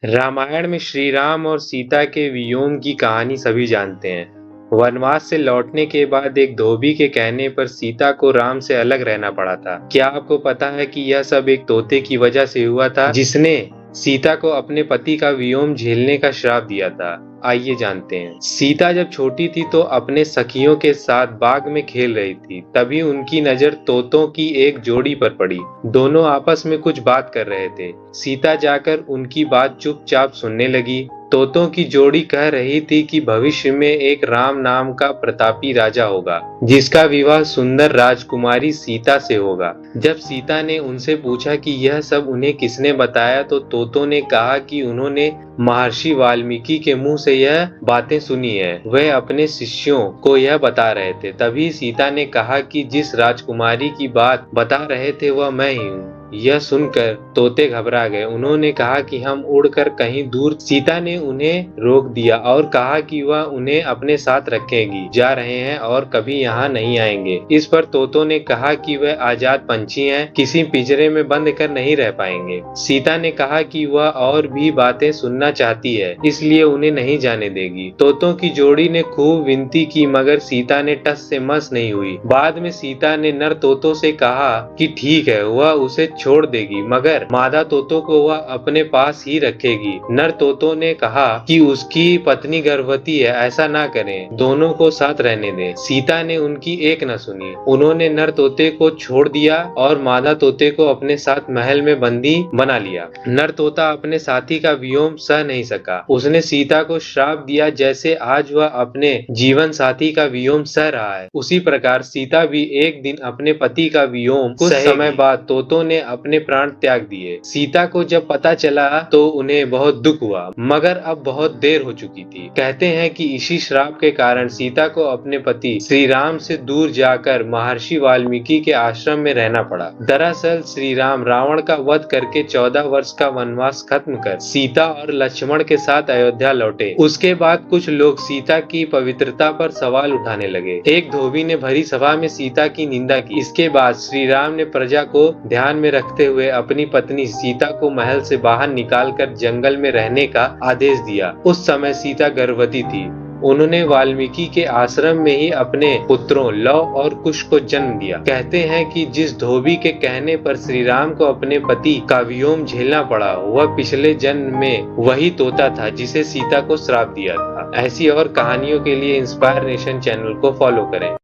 रामायण में श्री राम और सीता के वियोग की कहानी सभी जानते हैं। वनवास से लौटने के बाद एक धोबी के कहने पर सीता को राम से अलग रहना पड़ा था। क्या आपको पता है कि यह सब एक तोते की वजह से हुआ था, जिसने सीता को अपने पति का वियोग झेलने का श्राप दिया था? आइए जानते हैं। सीता जब छोटी थी तो अपने सखियों के साथ बाग में खेल रही थी। तभी उनकी नजर तोतों की एक जोड़ी पर पड़ी। दोनों आपस में कुछ बात कर रहे थे। सीता जाकर उनकी बात चुपचाप सुनने लगी। तोतों की जोड़ी कह रही थी कि भविष्य में एक राम नाम का प्रतापी राजा होगा, जिसका विवाह सुंदर राजकुमारी सीता से होगा। जब सीता ने उनसे पूछा कि यह सब उन्हें किसने बताया, तो तोतों ने कहा कि उन्होंने महर्षि वाल्मीकि के मुंह से यह बातें सुनी है। वह अपने शिष्यों को यह बता रहे थे। तभी सीता ने कहा कि जिस राजकुमारी की बात बता रहे थे वह मैं ही हूँ। यह सुनकर तोते घबरा गए। उन्होंने कहा कि हम उड़कर कहीं दूर। सीता ने उन्हें रोक दिया और कहा कि वह उन्हें अपने साथ रखेगी, जा रहे हैं और कभी यहाँ नहीं आएंगे। इस पर तोतों ने कहा कि वह आजाद पंछी हैं, किसी पिंजरे में बंद कर नहीं रह पाएंगे। सीता ने कहा कि वह और भी बातें सुनना चाहती है, इसलिए उन्हें नहीं जाने देगी। तोतों की जोड़ी ने खूब विनती की, मगर सीता ने टस से मस नहीं हुई। बाद में सीता ने नर तोतों से कहा कि ठीक है, वह उसे छोड़ देगी, मगर मादा तोतों को वह अपने पास ही रखेगी। नर तोतों ने कहा कि उसकी पत्नी गर्भवती है, ऐसा ना करें, दोनों को साथ रहने दें। सीता ने उनकी एक न सुनी। उन्होंने नर तोते को छोड़ दिया और मादा तोते को अपने साथ महल में बंदी बना लिया। नर तोता अपने साथी का वियोग सह नहीं सका। उसने सीता को श्राप दिया। जैसे आज वह अपने जीवन साथी का वियोग सह रहा है, उसी प्रकार सीता भी एक दिन अपने पति का वियोग। कुछ समय बाद तोतों ने अपने प्राण त्याग दिए। सीता को जब पता चला तो उन्हें बहुत दुख हुआ, मगर अब बहुत देर हो चुकी थी। कहते हैं कि इसी श्राप के कारण सीता को अपने पति श्री राम से दूर जाकर महर्षि वाल्मीकि के आश्रम में रहना पड़ा। दरअसल श्री राम रावण का वध करके 14 वर्ष का वनवास खत्म कर सीता और लक्ष्मण के साथ अयोध्या लौटे। उसके बाद कुछ लोग सीता की पवित्रता पर सवाल उठाने लगे। एक धोबी ने भरी सभा में सीता की निंदा की। इसके बाद श्री राम ने प्रजा को ध्यान में रखते हुए अपनी पत्नी सीता को महल से बाहर निकालकर जंगल में रहने का आदेश दिया। उस समय सीता गर्भवती थी। उन्होंने वाल्मीकि के आश्रम में ही अपने पुत्रों लव और कुश को जन्म दिया। कहते हैं कि जिस धोबी के कहने पर श्री राम को अपने पति का वियोग झेलना पड़ा, वह पिछले जन्म में वही तोता था जिसे सीता को श्राप दिया था। ऐसी और कहानियों के लिए इंस्पायर नेशन चैनल को फॉलो करें।